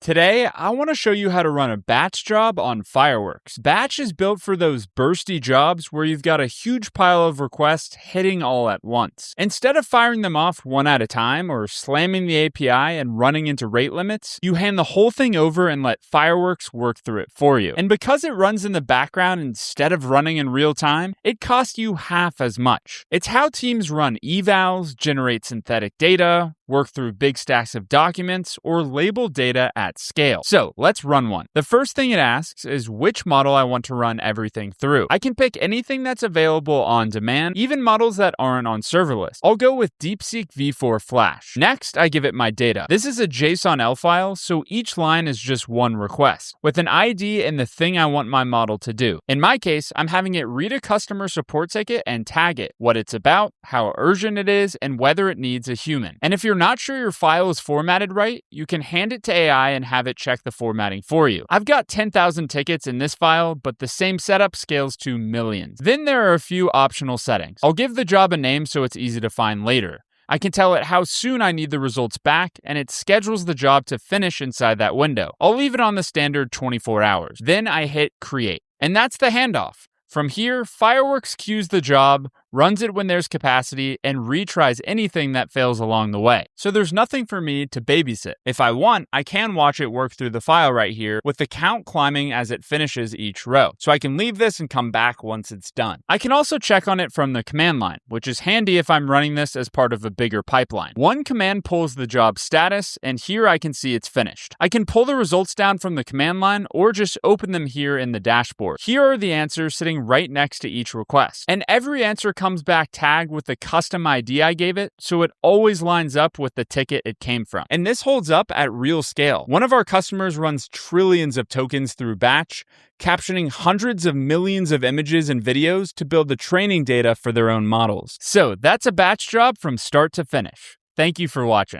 Today, I want to show you how to run a batch job on Fireworks. Batch is built for those bursty jobs where you've got a huge pile of requests hitting all at once. Instead of firing them off one at a time or slamming the API and running into rate limits, you hand the whole thing over and let Fireworks work through it for you. And because it runs in the background instead of running in real time, it costs you half as much. It's how teams run evals, generate synthetic data, work through big stacks of documents, or label data at scale. So let's run one. The first thing it asks is which model I want to run everything through. I can pick anything that's available on demand, even models that aren't on serverless. I'll go with DeepSeek V4 Flash. Next, I give it my data. This is a JSON-L file, so each line is just one request, with an ID and the thing I want my model to do. In my case, I'm having it read a customer support ticket and tag it, what it's about, how urgent it is, and whether it needs a human. And if you're not sure your file is formatted right, you can hand it to AI and have it check the formatting for you. I've got 10,000 tickets in this file, but the same setup scales to millions. Then there are a few optional settings. I'll give the job a name so it's easy to find later. I can tell it how soon I need the results back, and it schedules the job to finish inside that window. I'll leave it on the standard 24 hours. Then I hit create. And that's the handoff. From here, Fireworks queues the job, runs it when there's capacity, and retries anything that fails along the way. So there's nothing for me to babysit. If I want, I can watch it work through the file right here with the count climbing as it finishes each row. So I can leave this and come back once it's done. I can also check on it from the command line, which is handy if I'm running this as part of a bigger pipeline. One command pulls the job status, and here I can see it's finished. I can pull the results down from the command line or just open them here in the dashboard. Here are the answers sitting right next to each request. And every answer comes back tagged with the custom ID I gave it, so it always lines up with the ticket it came from. And this holds up at real scale. One of our customers runs trillions of tokens through Batch, captioning hundreds of millions of images and videos to build the training data for their own models. So that's a batch job from start to finish. Thank you for watching.